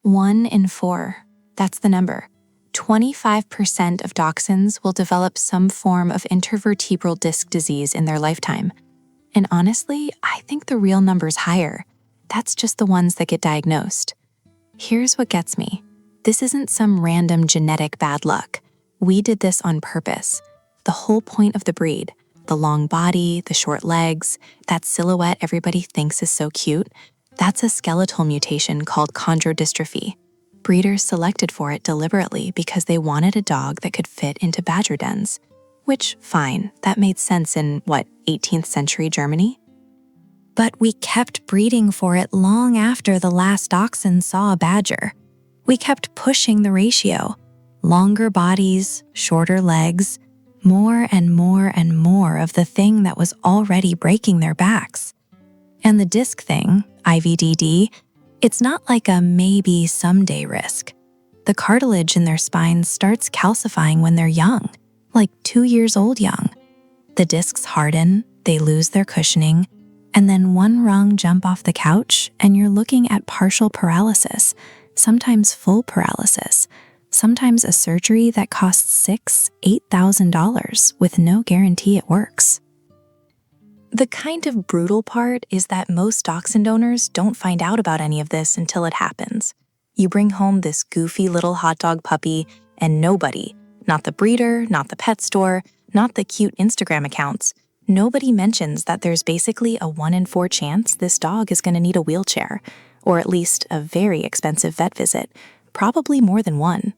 1 in 4. That's the number. 25% of dachshunds will develop some form of intervertebral disc disease in their lifetime. And honestly, I think the real number's higher. That's just the ones that get diagnosed. Here's what gets me. This isn't some random genetic bad luck. We did this on purpose. The whole point of the breed, the long body, the short legs, that silhouette everybody thinks is so cute, that's a skeletal mutation called chondrodystrophy. Breeders selected for it deliberately because they wanted a dog that could fit into badger dens. Which, fine, that made sense in, 18th century Germany? But we kept breeding for it long after the last dachshund saw a badger. We kept pushing the ratio. Longer bodies, shorter legs, more and more and more of the thing that was already breaking their backs. And the disc thing, IVDD, it's not like a maybe someday risk. The cartilage in their spines starts calcifying when they're young, like 2 years old young. The discs harden, they lose their cushioning, and then one rung jump off the couch and you're looking at partial paralysis, sometimes full paralysis, sometimes a surgery that costs $6,000–$8,000 with no guarantee it works. The kind of brutal part is that most dachshund owners don't find out about any of this until it happens. You bring home this goofy little hot dog puppy and nobody, not the breeder, not the pet store, not the cute Instagram accounts, nobody mentions that there's basically a 1 in 4 chance this dog is going to need a wheelchair, or at least a very expensive vet visit, probably more than one.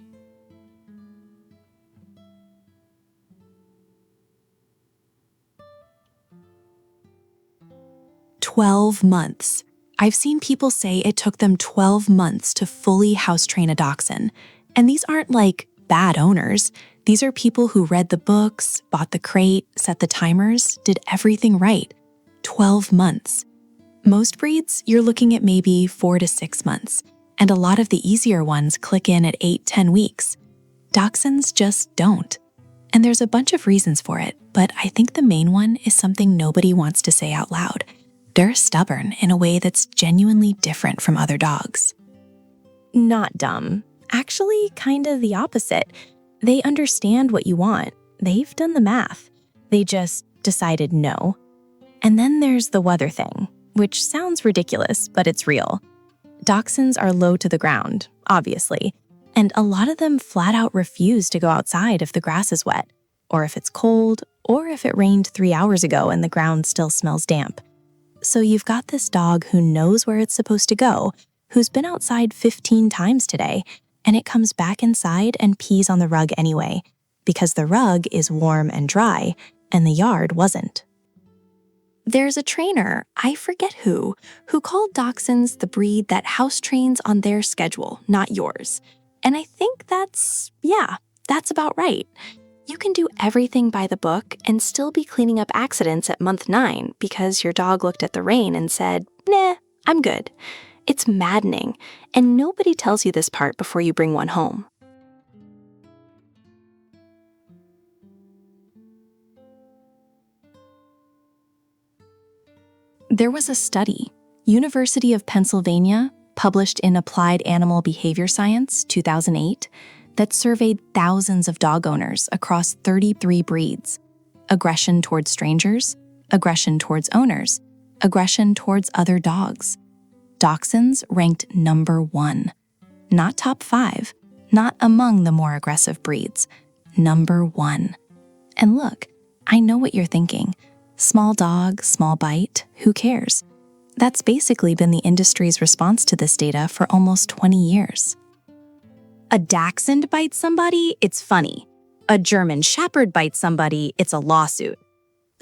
"12 months. I've seen people say it took them 12 months to fully house train a dachshund. And these aren't like bad owners. These are people who read the books, bought the crate, set the timers, did everything right. 12 months. Most breeds, you're looking at maybe 4 to 6 months. And a lot of the easier ones click in at 8–10 weeks. Dachshunds just don't. And there's a bunch of reasons for it, but I think the main one is something nobody wants to say out loud. They're stubborn in a way that's genuinely different from other dogs. Not dumb. Actually, kinda the opposite. They understand what you want. They've done the math. They just decided no. And then there's the weather thing, which sounds ridiculous, but it's real. Dachshunds are low to the ground, obviously, and a lot of them flat out refuse to go outside if the grass is wet, or if it's cold, or if it rained 3 hours ago and the ground still smells damp. So you've got this dog who knows where it's supposed to go, who's been outside 15 times today, and it comes back inside and pees on the rug anyway, because the rug is warm and dry, and the yard wasn't. There's a trainer, I forget who called dachshunds the breed that house trains on their schedule, not yours. And I think that's about right. You can do everything by the book and still be cleaning up accidents at month 9 because your dog looked at the rain and said, "Nah, I'm good." It's maddening, and nobody tells you this part before you bring one home. There was a study, University of Pennsylvania, published in Applied Animal Behavior Science, 2008, that surveyed thousands of dog owners across 33 breeds. Aggression towards strangers, aggression towards owners, aggression towards other dogs. Dachshunds ranked number 1. Not top 5, not among the more aggressive breeds. Number 1. And look, I know what you're thinking. Small dog, small bite, who cares? That's basically been the industry's response to this data for almost 20 years. A Dachshund bites somebody, it's funny. A German Shepherd bites somebody, it's a lawsuit.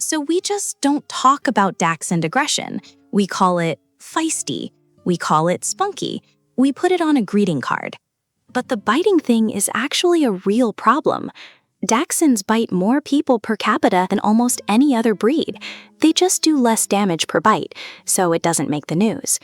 So we just don't talk about Dachshund aggression. We call it feisty. We call it spunky. We put it on a greeting card. But the biting thing is actually a real problem. Dachshunds bite more people per capita than almost any other breed. They just do less damage per bite, so it doesn't make the news.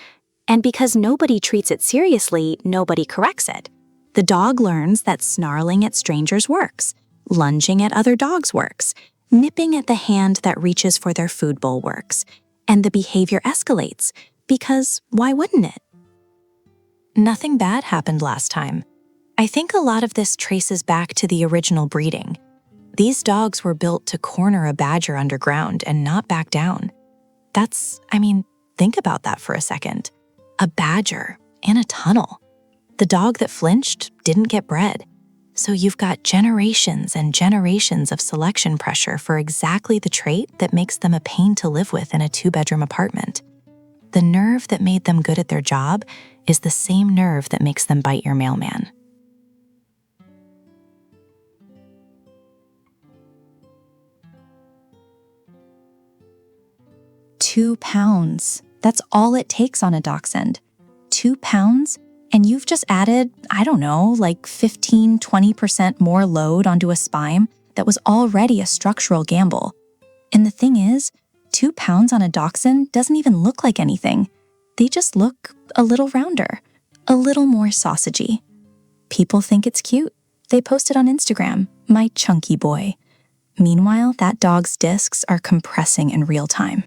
And because nobody treats it seriously, nobody corrects it. The dog learns that snarling at strangers works, lunging at other dogs works, nipping at the hand that reaches for their food bowl works, and the behavior escalates, because why wouldn't it? Nothing bad happened last time. I think a lot of this traces back to the original breeding. These dogs were built to corner a badger underground and not back down. Think about that for a second. A badger in a tunnel. The dog that flinched didn't get bred. So you've got generations and generations of selection pressure for exactly the trait that makes them a pain to live with in a 2-bedroom apartment. The nerve that made them good at their job is the same nerve that makes them bite your mailman. £2. That's all it takes on a Dachshund. 2 pounds, and you've just added, 15-20% more load onto a spine that was already a structural gamble. And the thing is, 2 pounds on a Dachshund doesn't even look like anything. They just look a little rounder, a little more sausagey. People think it's cute. They post it on Instagram, my chunky boy. Meanwhile, that dog's discs are compressing in real time.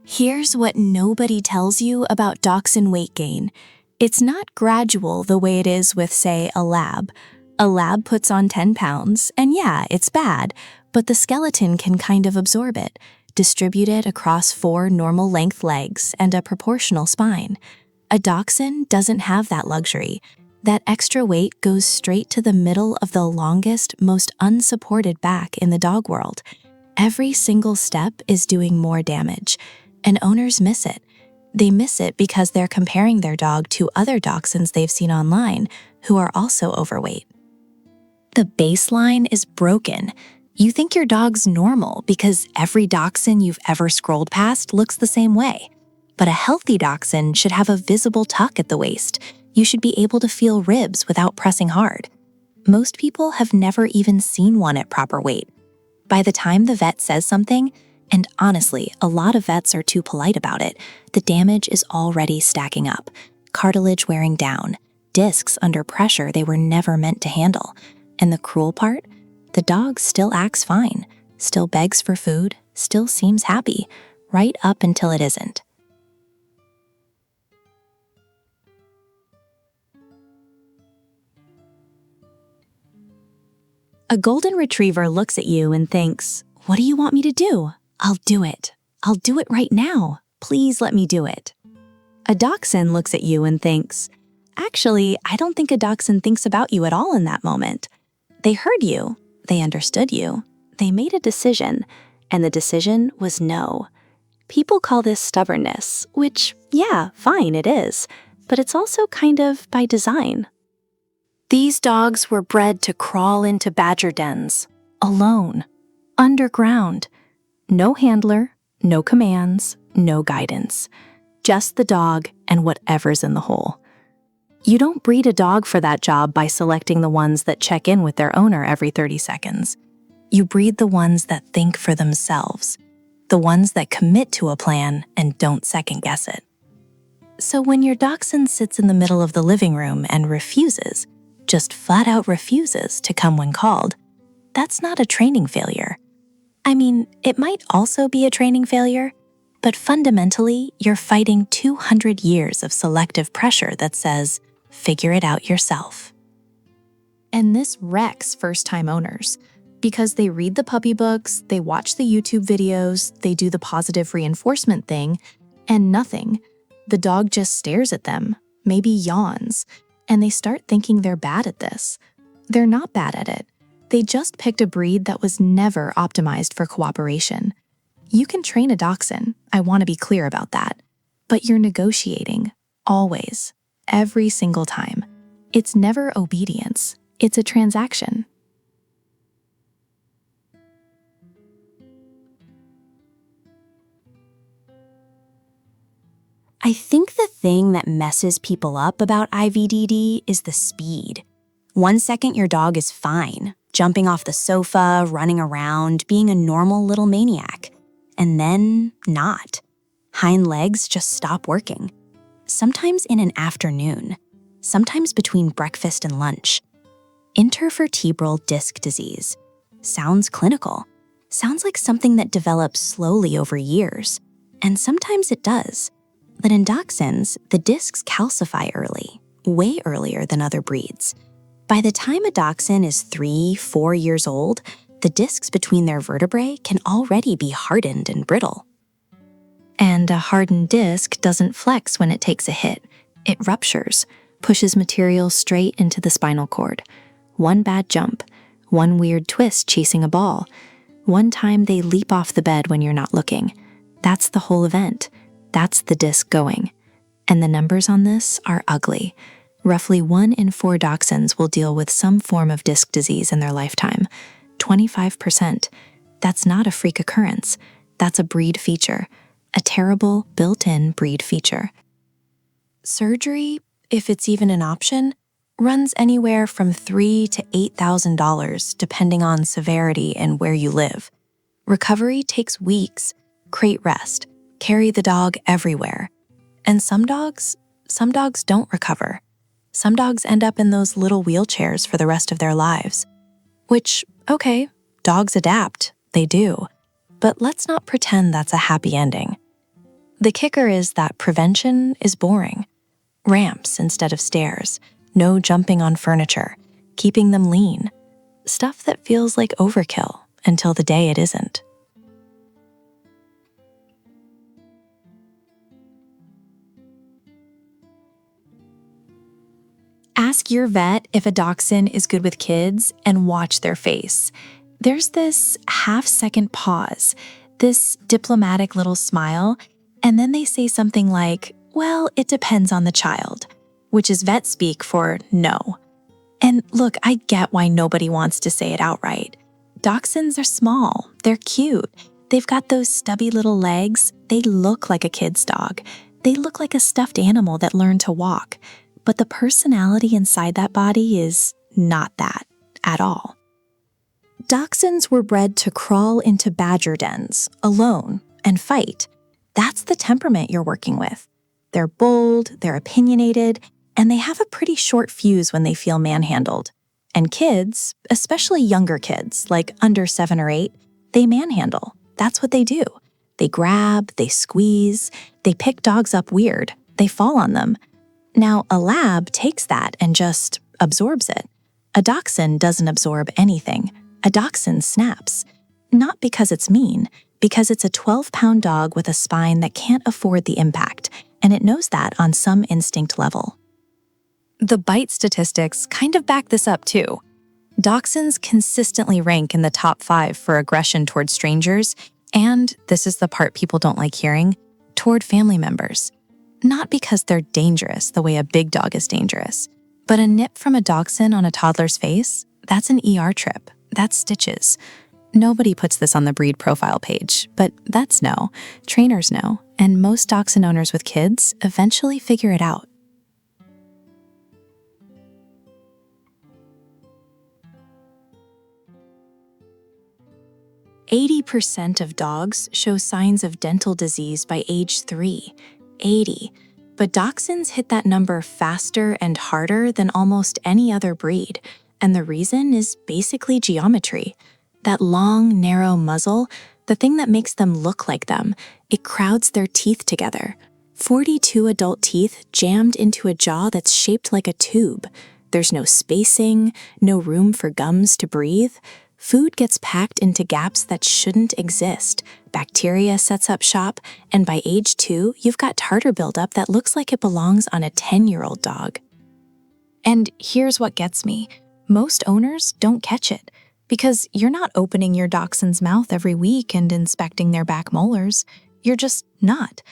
Here's what nobody tells you about Dachshund weight gain. It's not gradual the way it is with, say, a lab. A lab puts on 10 pounds, and yeah, it's bad, but the skeleton can kind of absorb it, distribute it across 4 normal length legs and a proportional spine. A Dachshund doesn't have that luxury. That extra weight goes straight to the middle of the longest, most unsupported back in the dog world. Every single step is doing more damage, and owners miss it. They miss it because they're comparing their dog to other Dachshunds they've seen online who are also overweight. The baseline is broken. You think your dog's normal because every Dachshund you've ever scrolled past looks the same way. But a healthy Dachshund should have a visible tuck at the waist. You should be able to feel ribs without pressing hard. Most people have never even seen one at proper weight. By the time the vet says something, and honestly, a lot of vets are too polite about it, the damage is already stacking up. Cartilage wearing down, discs under pressure they were never meant to handle. And the cruel part? The dog still acts fine, still begs for food, still seems happy, right up until it isn't. A golden retriever looks at you and thinks, "What do you want me to do? I'll do it. I'll do it right now. Please let me do it." A Dachshund looks at you and thinks, "Actually, I don't think a Dachshund thinks about you at all in that moment." They heard you. They understood you. They made a decision, and the decision was no. People call this stubbornness, which, yeah, fine, it is, but it's also kind of by design. These dogs were bred to crawl into badger dens, alone, underground. No handler, no commands, no guidance. Just the dog and whatever's in the hole. You don't breed a dog for that job by selecting the ones that check in with their owner every 30 seconds. You breed the ones that think for themselves, the ones that commit to a plan and don't second-guess it. So when your Dachshund sits in the middle of the living room and refuses, just flat-out refuses to come when called, that's not a training failure. It might also be a training failure, but fundamentally, you're fighting 200 years of selective pressure that says, figure it out yourself. And this wrecks first-time owners, because they read the puppy books, they watch the YouTube videos, they do the positive reinforcement thing, and nothing. The dog just stares at them, maybe yawns, and they start thinking they're bad at this. They're not bad at it. They just picked a breed that was never optimized for cooperation. You can train a Dachshund, I want to be clear about that, but you're negotiating, always, every single time. It's never obedience, it's a transaction. I think the thing that messes people up about IVDD is the speed. 1 second your dog is fine, jumping off the sofa, running around, being a normal little maniac. And then not. Hind legs just stop working. Sometimes in an afternoon. Sometimes between breakfast and lunch. Intervertebral disc disease. Sounds clinical. Sounds like something that develops slowly over years. And sometimes it does. But in Dachshunds, the discs calcify early, way earlier than other breeds. By the time a Dachshund is 3-4 years old, the discs between their vertebrae can already be hardened and brittle. And a hardened disc doesn't flex when it takes a hit. It ruptures, pushes material straight into the spinal cord. One bad jump, one weird twist chasing a ball, one time they leap off the bed when you're not looking. That's the whole event. That's the disc going. And the numbers on this are ugly. Roughly 1 in 4 Dachshunds will deal with some form of disc disease in their lifetime. 25%. That's not a freak occurrence. That's a breed feature. A terrible built-in breed feature. Surgery, if it's even an option, runs anywhere from $3,000 to $8,000 depending on severity and where you live. Recovery takes weeks. Crate rest. Carry the dog everywhere. And some dogs don't recover. Some dogs end up in those little wheelchairs for the rest of their lives. Which, okay, dogs adapt, they do. But let's not pretend that's a happy ending. The kicker is that prevention is boring. Ramps instead of stairs, no jumping on furniture, keeping them lean. Stuff that feels like overkill until the day it isn't. Ask your vet if a Dachshund is good with kids and watch their face. There's this half-second pause, this diplomatic little smile, and then they say something like, well, it depends on the child, which is vet speak for no. And look, I get why nobody wants to say it outright. Dachshunds are small, they're cute, they've got those stubby little legs, they look like a kid's dog, they look like a stuffed animal that learned to walk. But the personality inside that body is not that at all. Dachshunds were bred to crawl into badger dens, alone, and fight. That's the temperament you're working with. They're bold, they're opinionated, and they have a pretty short fuse when they feel manhandled. And kids, especially younger kids, like under 7 or 8, they manhandle. That's what they do. They grab, they squeeze, they pick dogs up weird, they fall on them. Now, a lab takes that and just absorbs it. A Dachshund doesn't absorb anything. A Dachshund snaps. Not because it's mean, because it's a 12-pound dog with a spine that can't afford the impact, and it knows that on some instinct level. The bite statistics kind of back this up too. Dachshunds consistently rank in the top 5 for aggression toward strangers, and, this is the part people don't like hearing, toward family members. Not because they're dangerous the way a big dog is dangerous, but a nip from a dachshund on a toddler's face, that's an ER trip. That's stitches. Nobody puts this on the breed profile page, but vets know, trainers know, and most dachshund owners with kids eventually figure it out. "80% of dogs show signs of dental disease by age 3. 80. But Dachshunds hit that number faster and harder than almost any other breed, and the reason is basically geometry. That long, narrow muzzle, the thing that makes them look like them, it crowds their teeth together. 42 adult teeth jammed into a jaw that's shaped like a tube. There's no spacing, no room for gums to breathe. Food gets packed into gaps that shouldn't exist. Bacteria sets up shop, and by age 2, you've got tartar buildup that looks like it belongs on a 10-year-old dog. And here's what gets me. Most owners don't catch it, because you're not opening your Dachshund's mouth every week and inspecting their back molars. You're just not.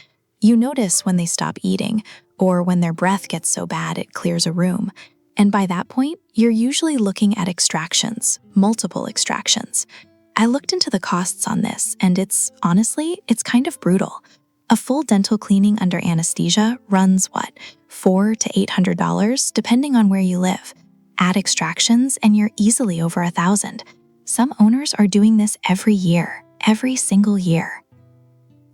You notice when they stop eating, or when their breath gets so bad it clears a room. And by that point, you're usually looking at extractions, multiple extractions. I looked into the costs on this, and it's kind of brutal. A full dental cleaning under anesthesia runs, $400 to $800, depending on where you live. Add extractions, and you're easily over $1,000. Some owners are doing this every year, every single year.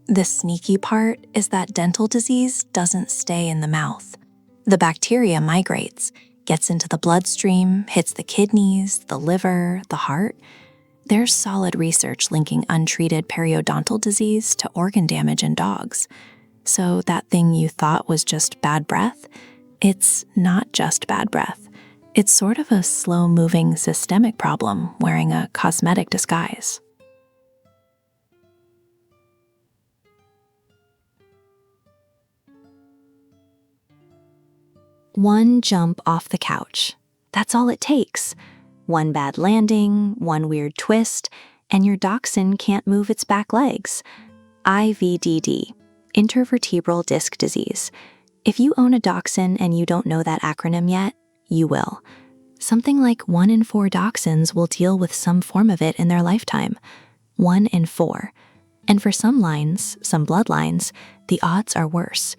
The sneaky part is that dental disease doesn't stay in the mouth. The bacteria migrates, gets into the bloodstream, hits the kidneys, the liver, the heart. There's solid research linking untreated periodontal disease to organ damage in dogs. So that thing you thought was just bad breath, it's not just bad breath. It's sort of a slow-moving systemic problem wearing a cosmetic disguise. One jump off the couch. That's all it takes. One bad landing, one weird twist, and your dachshund can't move its back legs. IVDD, intervertebral disc disease. If you own a dachshund and you don't know that acronym yet, you will. Something like 1 in 4 dachshunds will deal with some form of it in their lifetime. 1 in 4. And for some lines, some bloodlines, the odds are worse.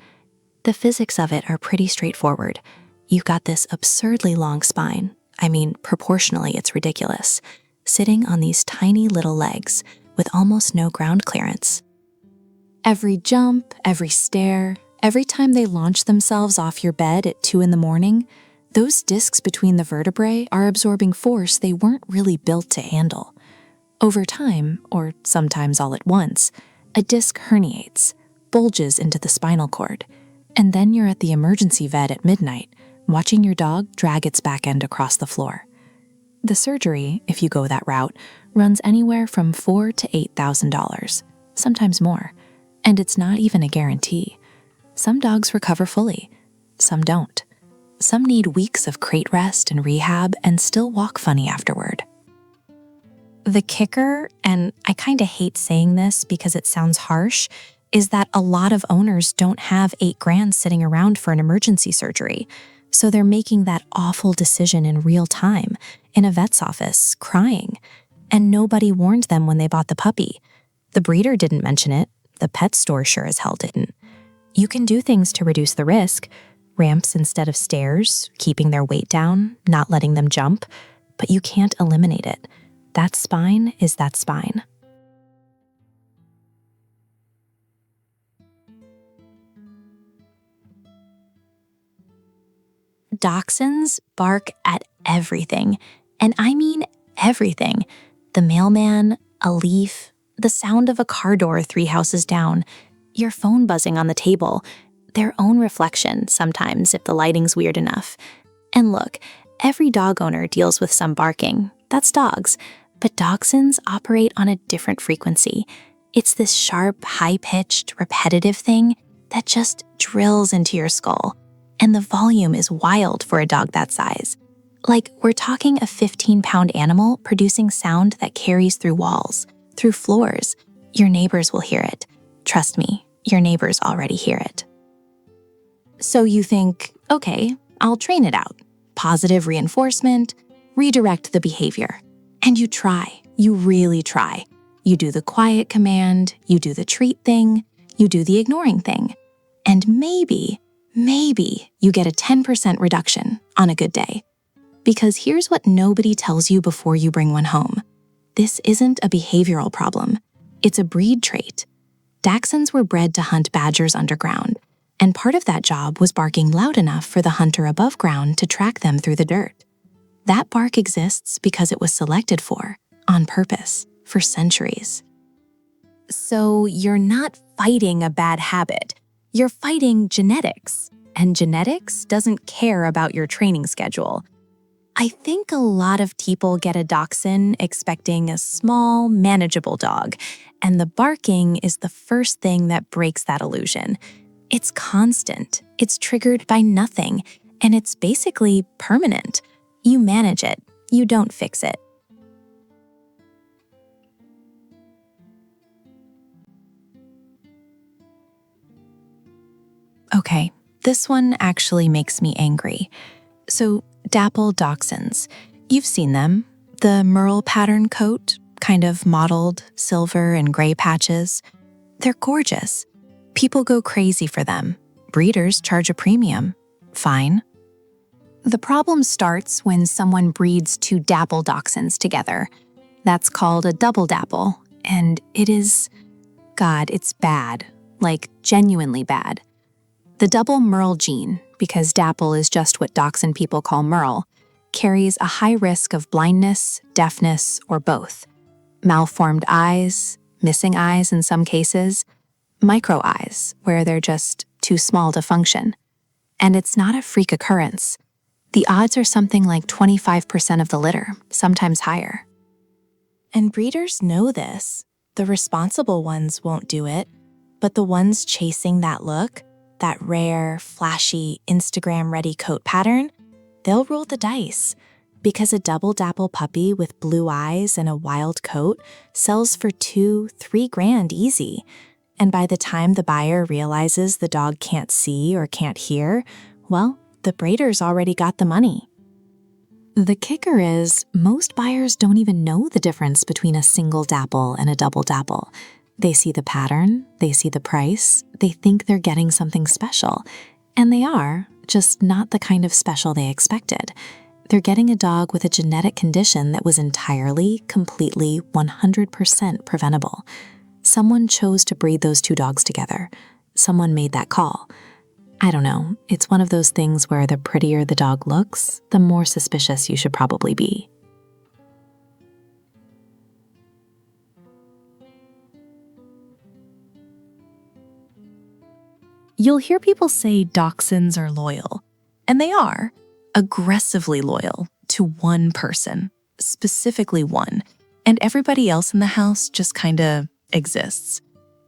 The physics of it are pretty straightforward. You've got this absurdly long spine. I mean, proportionally, it's ridiculous. Sitting on these tiny little legs with almost no ground clearance. Every jump, every stare, every time they launch themselves off your bed at 2 in the morning, those discs between the vertebrae are absorbing force they weren't really built to handle. Over time, or sometimes all at once, a disc herniates, bulges into the spinal cord, and then you're at the emergency vet at midnight, watching your dog drag its back end across the floor. The surgery, if you go that route, runs anywhere from $4,000 to $8,000, sometimes more, and it's not even a guarantee. Some dogs recover fully, some don't. Some need weeks of crate rest and rehab and still walk funny afterward. The kicker, and I kinda hate saying this because it sounds harsh, is that a lot of owners don't have $8,000 sitting around for an emergency surgery. So they're making that awful decision in real time, in a vet's office, crying. And nobody warned them when they bought the puppy. The breeder didn't mention it. The pet store sure as hell didn't. You can do things to reduce the risk. Ramps instead of stairs, keeping their weight down, not letting them jump. But you can't eliminate it. That spine is that spine. Dachshunds bark at everything, and I mean everything. The mailman, a leaf, the sound of a car door 3 houses down, your phone buzzing on the table, their own reflection sometimes if the lighting's weird enough. And look, every dog owner deals with some barking. That's dogs. But dachshunds operate on a different frequency. It's this sharp, high-pitched, repetitive thing that just drills into your skull. And the volume is wild for a dog that size. Like, we're talking a 15-pound animal producing sound that carries through walls, through floors. Your neighbors will hear it. Trust me, your neighbors already hear it. So you think, okay, I'll train it out. Positive reinforcement, redirect the behavior. And you try, you really try. You do the quiet command, you do the treat thing, you do the ignoring thing. And maybe you get a 10% reduction on a good day. Because here's what nobody tells you before you bring one home. This isn't a behavioral problem. It's a breed trait. Dachshunds were bred to hunt badgers underground, and part of that job was barking loud enough for the hunter above ground to track them through the dirt. That bark exists because it was selected for, on purpose, for centuries. So you're not fighting a bad habit. You're fighting genetics, and genetics doesn't care about your training schedule. I think a lot of people get a dachshund expecting a small, manageable dog, and the barking is the first thing that breaks that illusion. It's constant, it's triggered by nothing, and it's basically permanent. You manage it, you don't fix it. Okay, this one actually makes me angry. So, Dapple Dachshunds. You've seen them. The Merle pattern coat, kind of mottled, silver and gray patches. They're gorgeous. People go crazy for them. Breeders charge a premium. Fine. The problem starts when someone breeds 2 Dapple Dachshunds together. That's called a double Dapple, and it is, God, it's bad. Like, genuinely bad. The double Merle gene, because Dapple is just what Dachshund people call Merle, carries a high risk of blindness, deafness, or both. Malformed eyes, missing eyes in some cases. micro eyes, where they're just too small to function. And it's not a freak occurrence. The odds are something like 25% of the litter, sometimes higher. And breeders know this. The responsible ones won't do it, but the ones chasing that look, that rare, flashy, Instagram-ready coat pattern, they'll roll the dice. Because a double Dapple puppy with blue eyes and a wild coat sells for $2-3 easy. And by the time the buyer realizes the dog can't see or can't hear, well, the breeder's already got the money. The kicker is, most buyers don't even know the difference between a single Dapple and a double Dapple. They see the pattern, they see the price, they think they're getting something special. And they are, just not the kind of special they expected. They're getting a dog with a genetic condition that was entirely, completely, 100% preventable. Someone chose to breed those two dogs together. Someone made that call. I don't know, it's one of those things where the prettier the dog looks, the more suspicious you should probably be. You'll hear people say Dachshunds are loyal, and they are. Aggressively loyal to one person, specifically one, and everybody else in the house just kinda exists.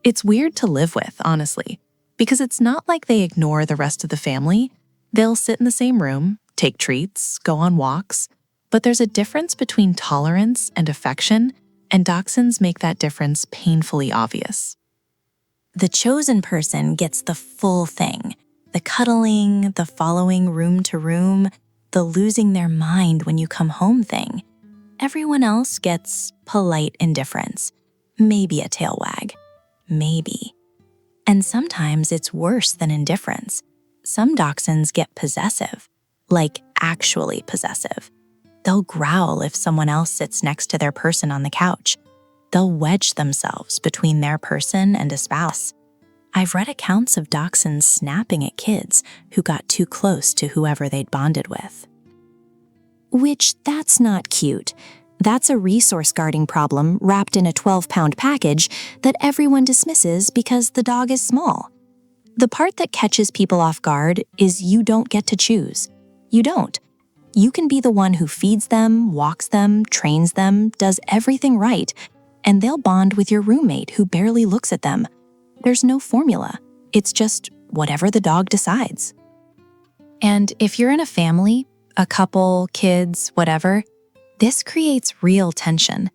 It's weird to live with, honestly, because it's not like they ignore the rest of the family. They'll sit in the same room, take treats, go on walks, but there's a difference between tolerance and affection, and Dachshunds make that difference painfully obvious. The chosen person gets the full thing. The cuddling, the following room to room, the losing their mind when you come home thing. Everyone else gets polite indifference, maybe a tail wag, maybe. And sometimes it's worse than indifference. Some Dachshunds get possessive, like actually possessive. They'll growl if someone else sits next to their person on the couch. They'll wedge themselves between their person and a spouse. I've read accounts of Dachshunds snapping at kids who got too close to whoever they'd bonded with. Which, that's not cute. That's a resource guarding problem wrapped in a 12-pound package that everyone dismisses because the dog is small. The part that catches people off guard is you don't get to choose. You don't. You can be the one who feeds them, walks them, trains them, does everything right, and they'll bond with your roommate who barely looks at them. There's no formula. It's just whatever the dog decides. And if you're in a family, a couple, kids, whatever, this creates real tension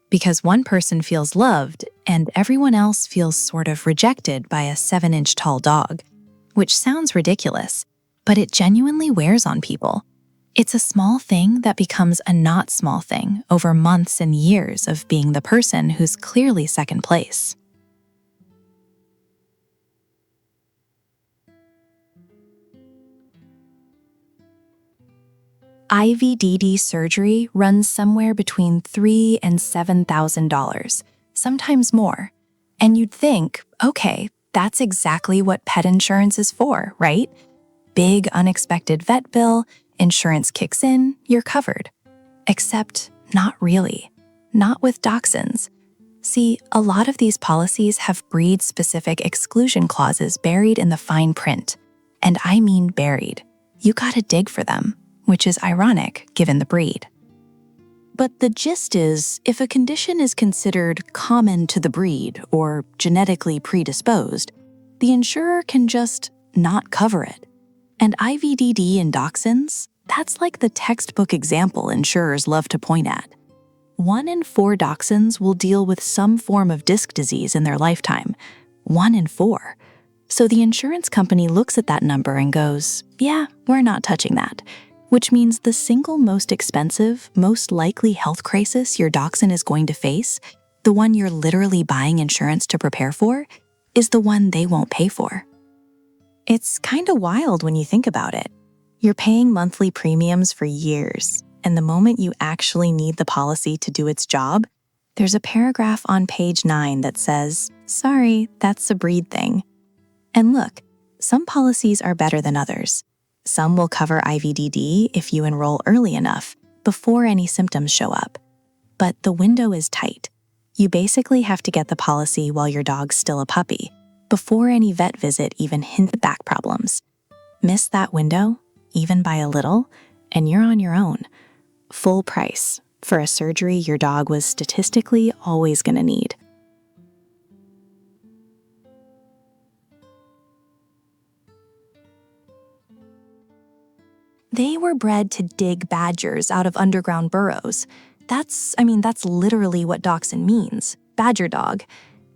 because one person feels loved and everyone else feels sort of rejected by a 7-inch tall dog, which sounds ridiculous, but it genuinely wears on people. It's a small thing that becomes a not small thing over months and years of being the person who's clearly second place. IVDD surgery runs somewhere between $3,000 and $7,000, sometimes more. And you'd think, okay, that's exactly what pet insurance is for, right? Big unexpected vet bill, insurance kicks in, you're covered. Except not really. Not with Dachshunds. See, a lot of these policies have breed-specific exclusion clauses buried in the fine print. And I mean buried. You gotta dig for them, which is ironic given the breed. But the gist is, if a condition is considered common to the breed or genetically predisposed, the insurer can just not cover it. And IVDD in Dachshunds, that's like the textbook example insurers love to point at. 1 in 4 Dachshunds will deal with some form of disc disease in their lifetime. 1 in 4. So the insurance company looks at that number and goes, yeah, we're not touching that. Which means the single most expensive, most likely health crisis your dachshund is going to face, the one you're literally buying insurance to prepare for, is the one they won't pay for. It's kinda wild when you think about it. You're paying monthly premiums for years, and the moment you actually need the policy to do its job, there's a paragraph on page 9 that says, sorry, that's a breed thing. And look, some policies are better than others. Some will cover IVDD if you enroll early enough, before any symptoms show up. But the window is tight. You basically have to get the policy while your dog's still a puppy, before any vet visit even hints at back problems. Miss that window, even by a little, and you're on your own. Full price for a surgery your dog was statistically always going to need. They were bred to dig badgers out of underground burrows. That's literally what Dachshund means, badger dog.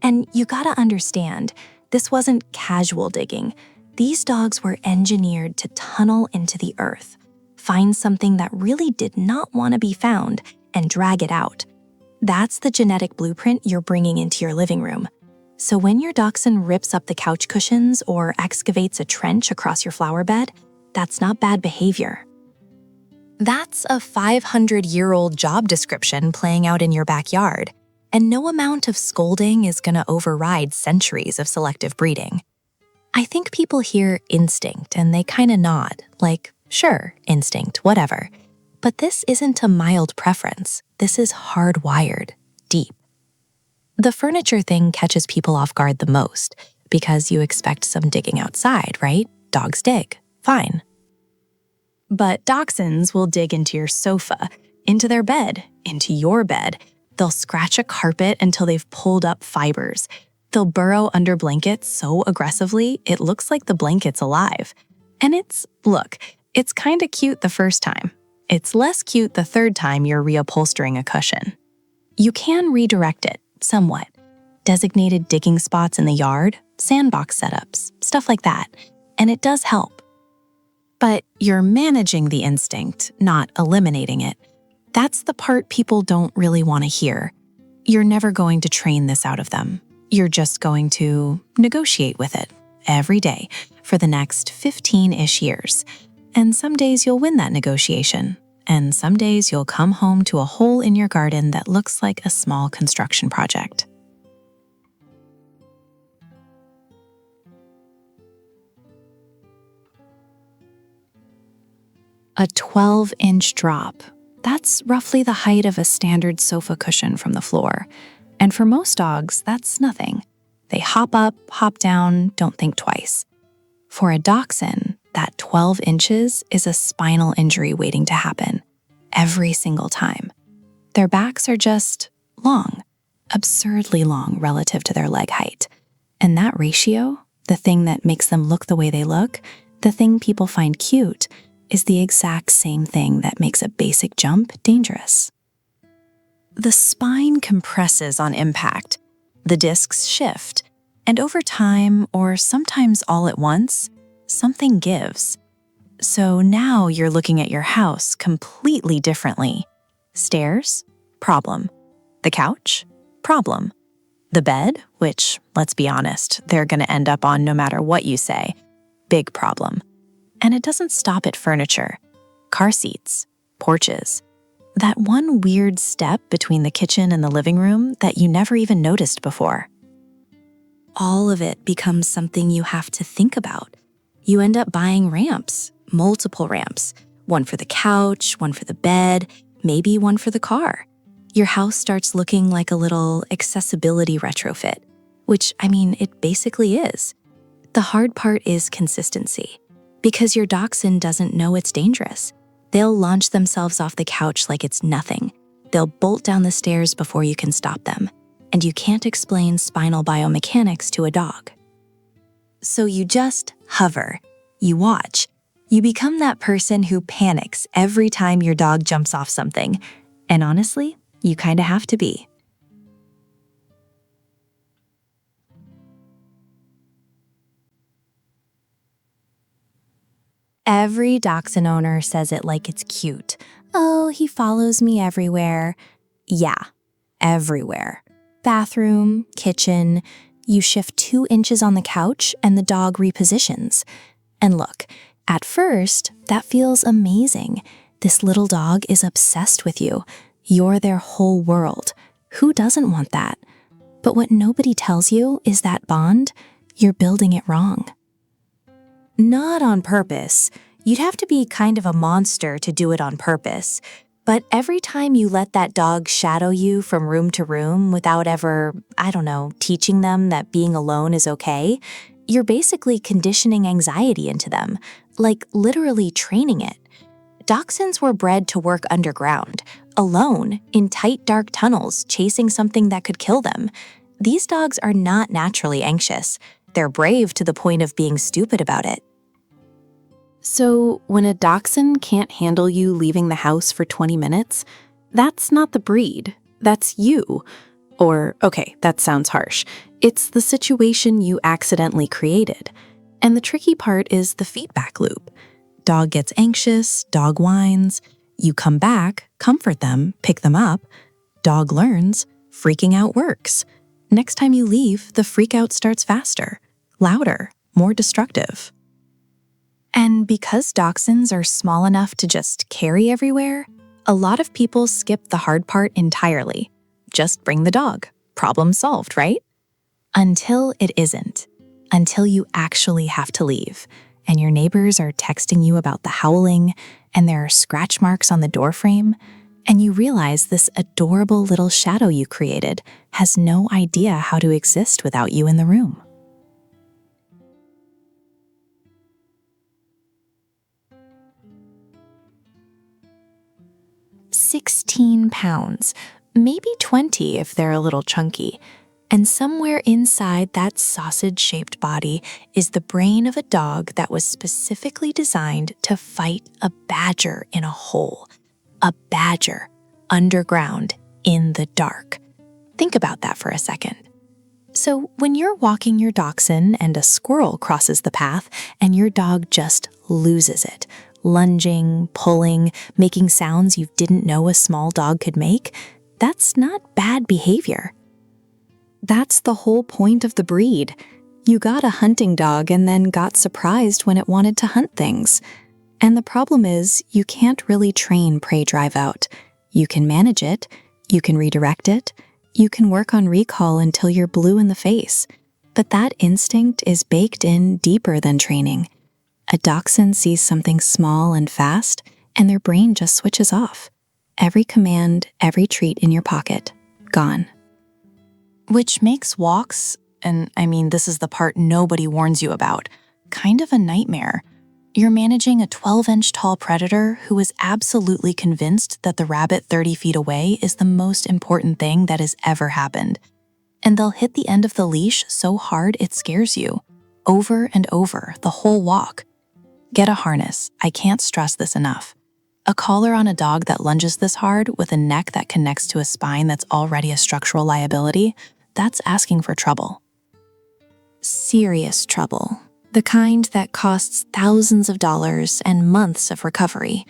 And you gotta understand, this wasn't casual digging. These dogs were engineered to tunnel into the earth, find something that really did not want to be found, and drag it out. That's the genetic blueprint you're bringing into your living room. So when your Dachshund rips up the couch cushions or excavates a trench across your flower bed, that's not bad behavior. That's a 500-year-old job description playing out in your backyard, and no amount of scolding is going to override centuries of selective breeding. I think people hear instinct and they kind of nod, like, sure, instinct, whatever. But this isn't a mild preference. This is hardwired, deep. The furniture thing catches people off guard the most because you expect some digging outside, right? Dogs dig. Fine. But Dachshunds will dig into your sofa, into their bed, into your bed. They'll scratch a carpet until they've pulled up fibers. They'll burrow under blankets so aggressively it looks like the blanket's alive. And it's kinda cute the first time. It's less cute the third time you're reupholstering a cushion. You can redirect it, somewhat. Designated digging spots in the yard, sandbox setups, stuff like that. And it does help. But you're managing the instinct, not eliminating it. That's the part people don't really want to hear. You're never going to train this out of them. You're just going to negotiate with it every day for the next 15-ish years. And some days you'll win that negotiation. And some days you'll come home to a hole in your garden that looks like a small construction project. A 12-inch drop. That's roughly the height of a standard sofa cushion from the floor. And for most dogs, that's nothing. They hop up, hop down, don't think twice. For a Dachshund, that 12 inches is a spinal injury waiting to happen. Every single time. Their backs are just long, absurdly long relative to their leg height. And that ratio, the thing that makes them look the way they look, the thing people find cute, is the exact same thing that makes a basic jump dangerous. The spine compresses on impact, the discs shift, and over time, or sometimes all at once, something gives. So now you're looking at your house completely differently. Stairs? Problem. The couch? Problem. The bed, which, let's be honest, they're going to end up on no matter what you say. Big problem. And it doesn't stop at furniture. Car seats, porches. That one weird step between the kitchen and the living room that you never even noticed before. All of it becomes something you have to think about. You end up buying ramps, multiple ramps. One for the couch, one for the bed, maybe one for the car. Your house starts looking like a little accessibility retrofit, which, it basically is. The hard part is consistency. Because your Dachshund doesn't know it's dangerous. They'll launch themselves off the couch like it's nothing. They'll bolt down the stairs before you can stop them. And you can't explain spinal biomechanics to a dog. So you just hover. You watch. You become that person who panics every time your dog jumps off something. And honestly, you kinda have to be. Every Dachshund owner says it like it's cute. Oh, he follows me everywhere. Yeah, everywhere. Bathroom, kitchen. You shift 2 inches on the couch and the dog repositions. And look, at first, that feels amazing. This little dog is obsessed with you. You're their whole world. Who doesn't want that? But what nobody tells you is that bond, you're building it wrong. Not on purpose. You'd have to be kind of a monster to do it on purpose. But every time you let that dog shadow you from room to room without ever, teaching them that being alone is okay, you're basically conditioning anxiety into them, like literally training it. Dachshunds were bred to work underground, alone, in tight, dark tunnels, chasing something that could kill them. These dogs are not naturally anxious. They're brave to the point of being stupid about it. So, when a dachshund can't handle you leaving the house for 20 minutes, that's not the breed, that's you. Or, okay, that sounds harsh. It's the situation you accidentally created. And the tricky part is the feedback loop. Dog gets anxious, dog whines. You come back, comfort them, pick them up. Dog learns, freaking out works. Next time you leave, the freak out starts faster, louder, more destructive. And because dachshunds are small enough to just carry everywhere, a lot of people skip the hard part entirely. Just bring the dog. Problem solved, right? Until it isn't. Until you actually have to leave, and your neighbors are texting you about the howling, and there are scratch marks on the doorframe, and you realize this adorable little shadow you created has no idea how to exist without you in the room. £16, maybe 20 if they're a little chunky. And somewhere inside that sausage-shaped body is the brain of a dog that was specifically designed to fight a badger in a hole. A badger, underground, in the dark. Think about that for a second. So when you're walking your dachshund and a squirrel crosses the path and your dog just loses it, lunging, pulling, making sounds you didn't know a small dog could make, that's not bad behavior. That's the whole point of the breed. You got a hunting dog and then got surprised when it wanted to hunt things. And the problem is, you can't really train prey drive out. You can manage it, you can redirect it, you can work on recall until you're blue in the face. But that instinct is baked in deeper than training. A dachshund sees something small and fast, and their brain just switches off. Every command, every treat in your pocket, gone. Which makes walks, and this is the part nobody warns you about, kind of a nightmare. You're managing a 12-inch tall predator who is absolutely convinced that the rabbit 30 feet away is the most important thing that has ever happened. And they'll hit the end of the leash so hard it scares you, over and over, the whole walk. Get a harness. I can't stress this enough. A collar on a dog that lunges this hard with a neck that connects to a spine that's already a structural liability, that's asking for trouble. Serious trouble. The kind that costs thousands of dollars and months of recovery.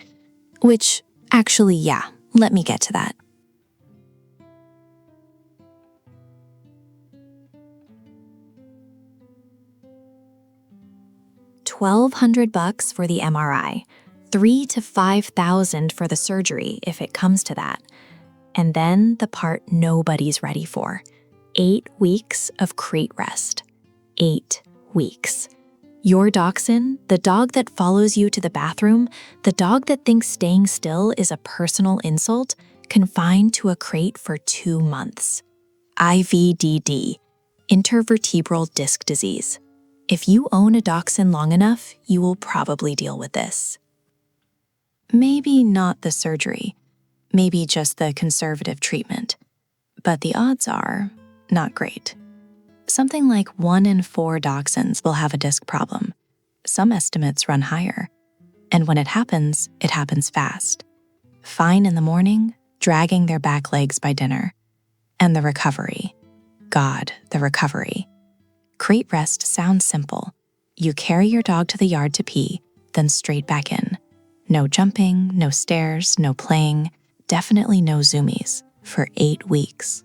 Which, actually, yeah, let me get to that. $1,200 for the MRI, $3,000 to $5,000 for the surgery if it comes to that. And then the part nobody's ready for. 8 weeks of crate rest. 8 weeks. Your dachshund, the dog that follows you to the bathroom, the dog that thinks staying still is a personal insult, confined to a crate for 2 months. IVDD, intervertebral disc disease. If you own a dachshund long enough, you will probably deal with this. Maybe not the surgery, maybe just the conservative treatment. But the odds are not great. Something like 1 in 4 dachshunds will have a disc problem. Some estimates run higher. And when it happens fast. Fine in the morning, dragging their back legs by dinner. And the recovery. God, the recovery. Crate rest sounds simple. You carry your dog to the yard to pee, then straight back in. No jumping, no stairs, no playing, definitely no zoomies for 8 weeks.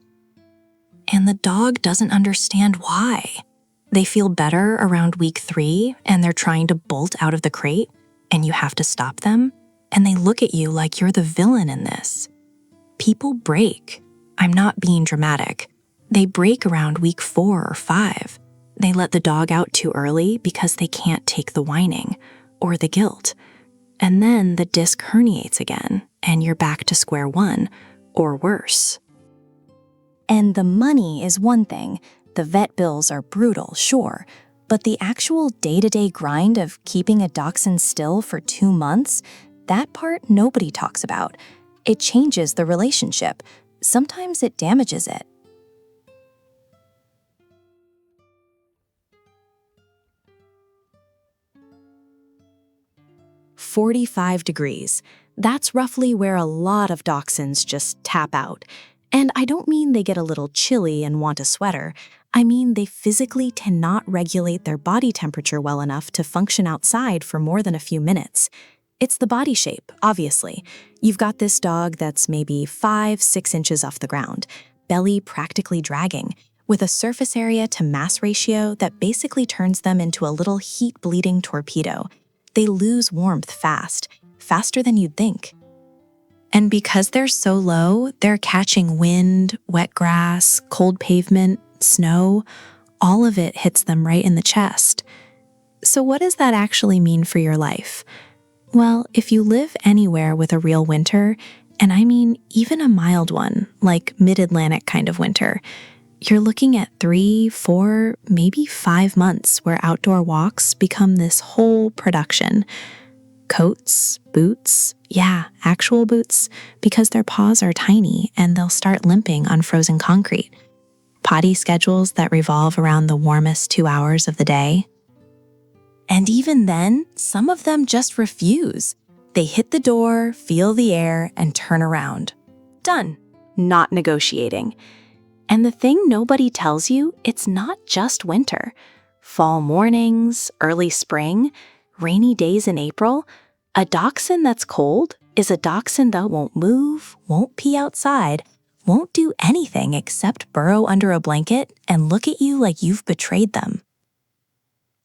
And the dog doesn't understand why. They feel better around week 3 and they're trying to bolt out of the crate and you have to stop them, and they look at you like you're the villain in this. People break. I'm not being dramatic. They break around week 4 or 5. They let the dog out too early because they can't take the whining or the guilt. And then the disc herniates again, and you're back to square one, or worse. And the money is one thing. The vet bills are brutal, sure, but the actual day-to-day grind of keeping a dachshund still for 2 months, that part nobody talks about. It changes the relationship. Sometimes it damages it. "45 degrees. That's roughly where a lot of dachshunds just tap out. And I don't mean they get a little chilly and want a sweater. I mean they physically cannot regulate their body temperature well enough to function outside for more than a few minutes. It's the body shape, obviously. You've got this dog that's maybe 5-6 inches off the ground, belly practically dragging, with a surface area to mass ratio that basically turns them into a little heat-bleeding torpedo. They lose warmth fast, faster than you'd think. And because they're so low, they're catching wind, wet grass, cold pavement, snow. All of it hits them right in the chest. So what does that actually mean for your life? Well, if you live anywhere with a real winter, and I mean even a mild one, like mid-Atlantic kind of winter, you're looking at 3, 4, maybe 5 months where outdoor walks become this whole production. Coats, boots, yeah, actual boots, because their paws are tiny and they'll start limping on frozen concrete. Potty schedules that revolve around the warmest 2 hours of the day. And even then, some of them just refuse. They hit the door, feel the air, and turn around. Done. Not negotiating. And the thing nobody tells you, it's not just winter. Fall mornings, early spring, rainy days in April. A dachshund that's cold is a dachshund that won't move, won't pee outside, won't do anything except burrow under a blanket and look at you like you've betrayed them.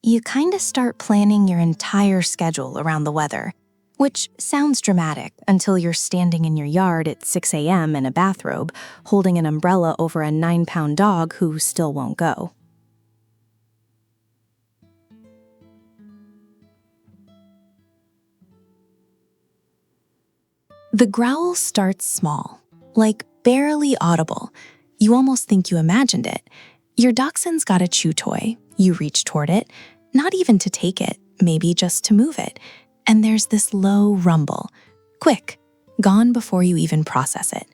You kind of start planning your entire schedule around the weather, which sounds dramatic until you're standing in your yard at 6 a.m. in a bathrobe, holding an umbrella over a 9-pound dog who still won't go. The growl starts small, like barely audible. You almost think you imagined it. Your dachshund's got a chew toy. You reach toward it, not even to take it, maybe just to move it. And there's this low rumble. Quick, gone before you even process it.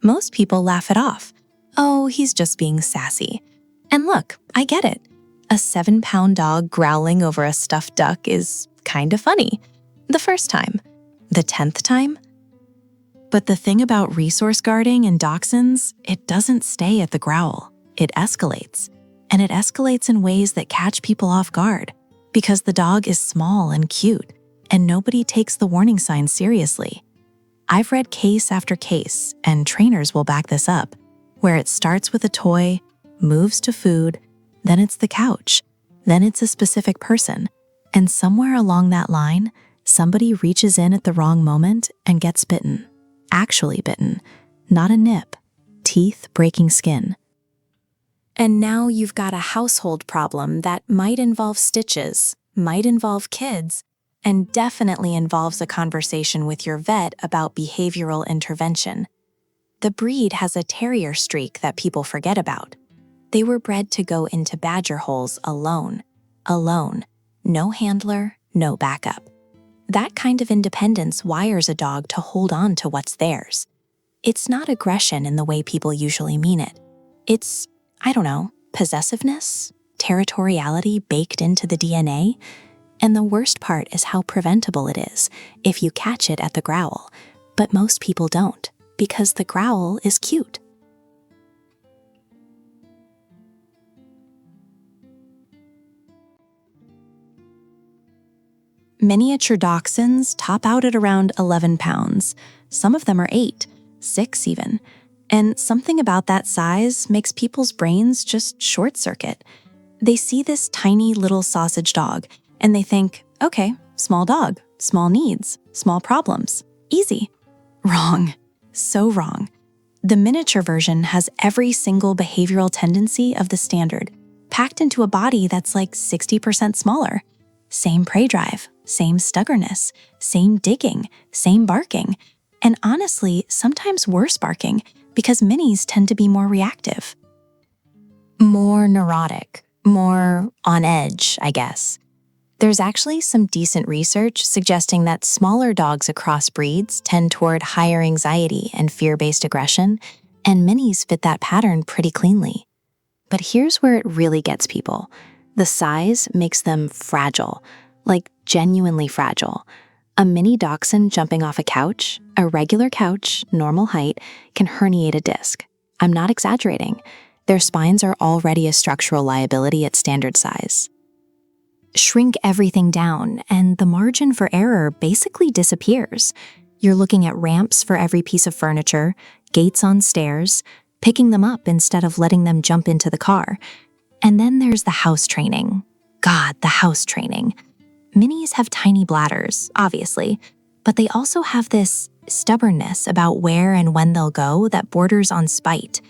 Most people laugh it off. Oh, he's just being sassy. And look, I get it. A 7-pound dog growling over a stuffed duck is kind of funny. The first time. The 10th time? But the thing about resource guarding in dachshunds, it doesn't stay at the growl. It escalates. And it escalates in ways that catch people off guard, because the dog is small and cute, and nobody takes the warning signs seriously. I've read case after case, and trainers will back this up, where it starts with a toy, moves to food, then it's the couch, then it's a specific person, and somewhere along that line, somebody reaches in at the wrong moment and gets bitten. Actually bitten, not a nip, teeth breaking skin. And now you've got a household problem that might involve stitches, might involve kids, and definitely involves a conversation with your vet about behavioral intervention. The breed has a terrier streak that people forget about. They were bred to go into badger holes alone. Alone. No handler, no backup. That kind of independence wires a dog to hold on to what's theirs. It's not aggression in the way people usually mean it. It's, possessiveness, territoriality baked into the DNA. And the worst part is how preventable it is if you catch it at the growl. But most people don't, because the growl is cute. Miniature dachshunds top out at around 11 pounds. Some of them are 8, 6 even. And something about that size makes people's brains just short-circuit. They see this tiny little sausage dog, and they think, okay, small dog, small needs, small problems, easy. Wrong. So wrong. The miniature version has every single behavioral tendency of the standard, packed into a body that's like 60% smaller. Same prey drive, same stubbornness, same digging, same barking. And honestly, sometimes worse barking because minis tend to be more reactive. More neurotic, more on edge, I guess. There's actually some decent research suggesting that smaller dogs across breeds tend toward higher anxiety and fear-based aggression, and minis fit that pattern pretty cleanly. But here's where it really gets people. The size makes them fragile, like genuinely fragile. A mini dachshund jumping off a couch, a regular couch, normal height, can herniate a disc. I'm not exaggerating. Their spines are already a structural liability at standard size. Shrink everything down, and the margin for error basically disappears. You're looking at ramps for every piece of furniture, gates on stairs, picking them up instead of letting them jump into the car. And then there's the house training. God, the house training. Minis have tiny bladders, obviously, but they also have this stubbornness about where and when they'll go that borders on spite.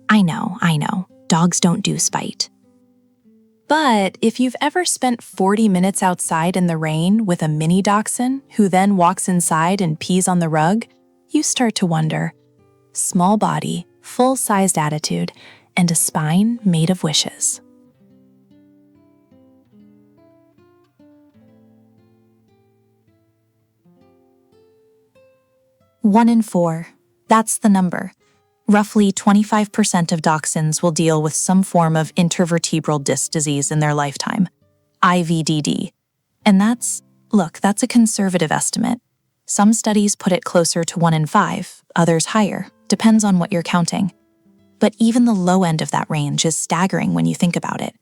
I know, dogs don't do spite. But if you've ever spent 40 minutes outside in the rain with a mini dachshund who then walks inside and pees on the rug, you start to wonder. Small body, full-sized attitude, and a spine made of wishes. One in 4. That's the number. Roughly 25% of dachshunds will deal with some form of intervertebral disc disease in their lifetime, IVDD. And that's a conservative estimate. Some studies put it closer to 1 in 5, others higher, depends on what you're counting. But even the low end of that range is staggering when you think about it.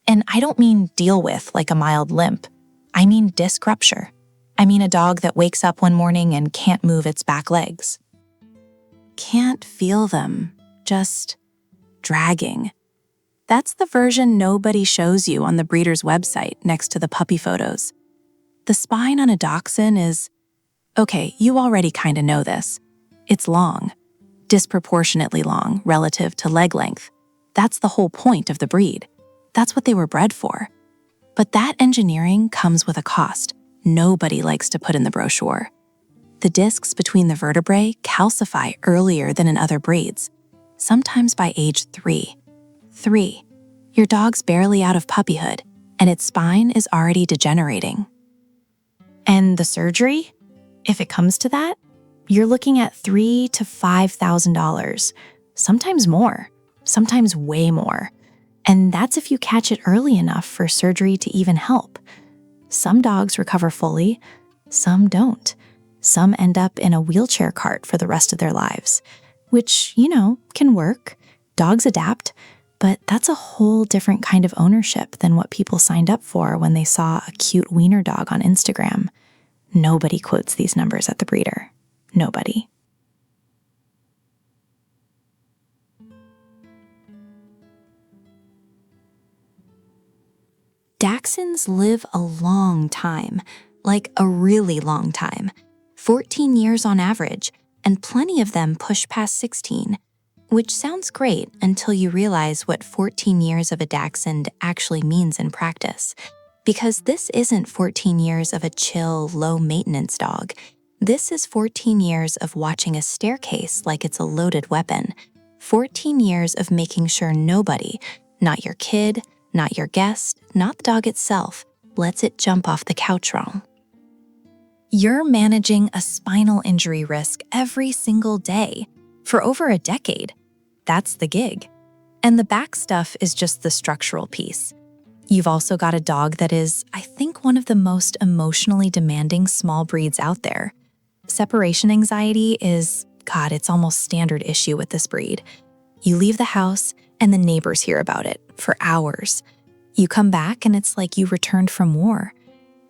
And I don't mean deal with like a mild limp. I mean disc rupture. I mean a dog that wakes up one morning and can't move its back legs. Can't feel them, just dragging. That's the version nobody shows you on the breeder's website next to the puppy photos. The spine on a dachshund is, okay, you already kind of know this. It's long, disproportionately long relative to leg length. That's the whole point of the breed. That's what they were bred for. But that engineering comes with a cost nobody likes to put in the brochure. The discs between the vertebrae calcify earlier than in other breeds, sometimes by age 3. 3. Your dog's barely out of puppyhood, and its spine is already degenerating. And the surgery? If it comes to that, you're looking at $3,000 to $5,000, sometimes more, sometimes way more. And that's if you catch it early enough for surgery to even help. Some dogs recover fully, some don't. Some end up in a wheelchair cart for the rest of their lives, which, can work. Dogs adapt, but that's a whole different kind of ownership than what people signed up for when they saw a cute wiener dog on Instagram. Nobody quotes these numbers at the breeder. Nobody. Dachshunds live a long time, like a really long time. 14 years on average, and plenty of them push past 16, which sounds great until you realize what 14 years of a dachshund actually means in practice. Because this isn't 14 years of a chill, low-maintenance dog. This is 14 years of watching a staircase like it's a loaded weapon. 14 years of making sure nobody, not your kid, not your guest, not the dog itself, lets it jump off the couch wrong. You're managing a spinal injury risk every single day for over a decade. That's the gig. And the back stuff is just the structural piece. You've also got a dog that is, I think, one of the most emotionally demanding small breeds out there. Separation anxiety is, it's almost standard issue with this breed. You leave the house and the neighbors hear about it for hours. You come back and it's like you returned from war.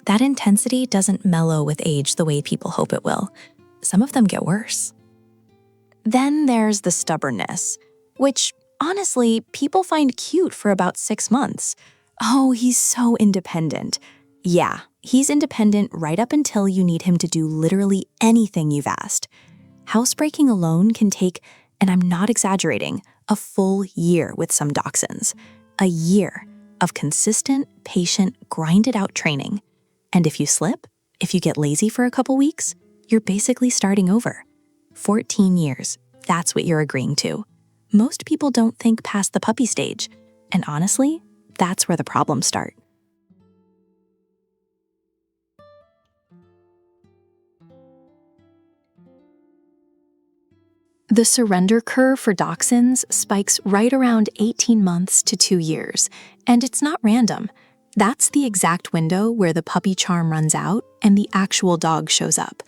That intensity doesn't mellow with age the way people hope it will. Some of them get worse. Then there's the stubbornness, which, honestly, people find cute for about 6 months. Oh, he's so independent. Yeah, he's independent right up until you need him to do literally anything you've asked. Housebreaking alone can take, and I'm not exaggerating, a full year with some dachshunds. A year of consistent, patient, grinded-out training. And if you slip, if you get lazy for a couple weeks, you're basically starting over. 14 years, that's what you're agreeing to. Most people don't think past the puppy stage, and honestly, that's where the problems start. The surrender curve for Dachshunds spikes right around 18 months to 2 years, and it's not random. That's the exact window where the puppy charm runs out and the actual dog shows up.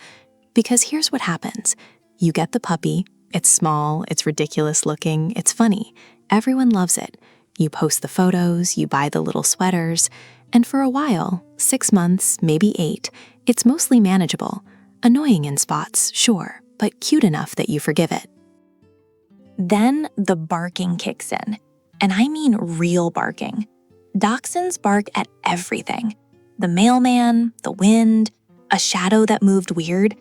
Because here's what happens. You get the puppy, it's small, it's ridiculous looking, it's funny. Everyone loves it. You post the photos, you buy the little sweaters, and for a while, 6 months, maybe 8, it's mostly manageable. Annoying in spots, sure, but cute enough that you forgive it. Then the barking kicks in, and I mean real barking. Dachshunds bark at everything. The mailman, the wind, a shadow that moved weird.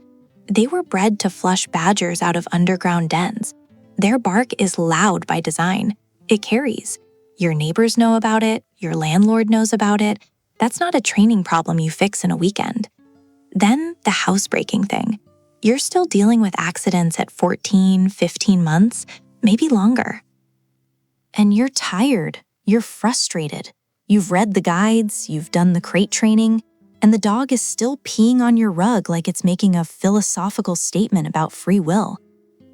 They were bred to flush badgers out of underground dens. Their bark is loud by design. It carries. Your neighbors know about it, your landlord knows about it. That's not a training problem you fix in a weekend. Then the housebreaking thing. You're still dealing with accidents at 14, 15 months, maybe longer. And you're tired, you're frustrated. You've read the guides, you've done the crate training, and the dog is still peeing on your rug like it's making a philosophical statement about free will.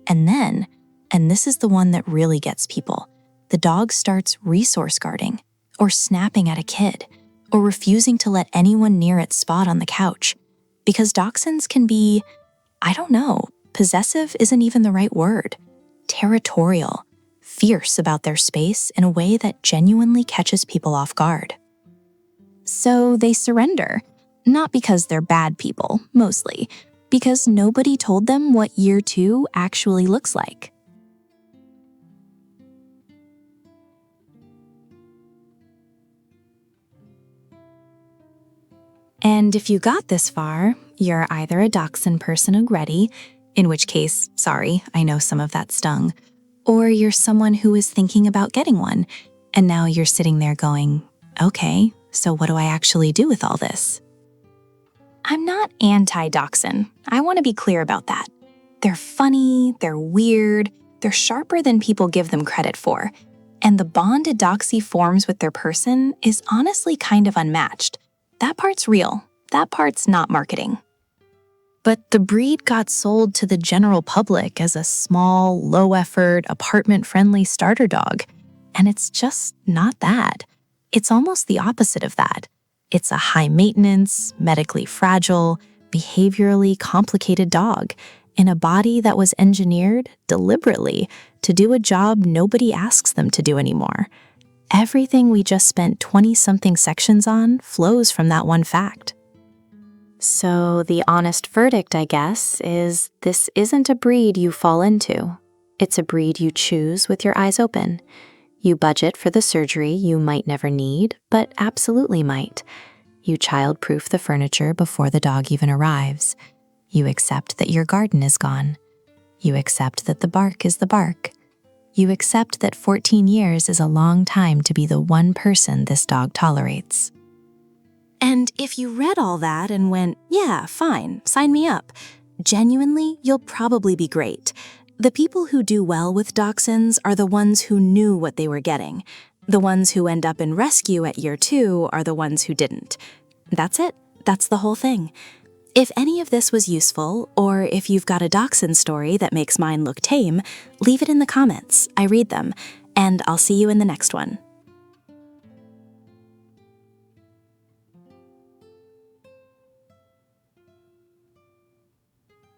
And then, and this is the one that really gets people, the dog starts resource guarding, or snapping at a kid, or refusing to let anyone near its spot on the couch. Because Dachshunds can be, I don't know, possessive isn't even the right word. Territorial, fierce about their space in a way that genuinely catches people off guard. So they surrender, not because they're bad people, mostly, because nobody told them what year 2 actually looks like. And if you got this far, you're either a Dachshund person already, in which case, sorry, I know some of that stung, or you're someone who is thinking about getting one, and now you're sitting there going, okay, so what do I actually do with all this? I'm not anti-Dachshund. I want to be clear about that. They're funny, they're weird, they're sharper than people give them credit for, and the bond a Dachshund forms with their person is honestly kind of unmatched. That part's real. That part's not marketing. But the breed got sold to the general public as a small, low-effort, apartment-friendly starter dog, and it's just not that. It's almost the opposite of that. It's a high-maintenance, medically fragile, behaviorally complicated dog in a body that was engineered deliberately to do a job nobody asks them to do anymore. Everything we just spent 20-something sections on flows from that one fact. So the honest verdict, I guess, is this isn't a breed you fall into. It's a breed you choose with your eyes open. You budget for the surgery you might never need, but absolutely might. You child-proof the furniture before the dog even arrives. You accept that your garden is gone. You accept that the bark is the bark. You accept that 14 years is a long time to be the one person this dog tolerates. And if you read all that and went, yeah, fine, sign me up, genuinely, you'll probably be great. The people who do well with Dachshunds are the ones who knew what they were getting. The ones who end up in rescue at year 2 are the ones who didn't. That's it. That's the whole thing. If any of this was useful, or if you've got a Dachshund story that makes mine look tame, leave it in the comments. I read them, and I'll see you in the next one.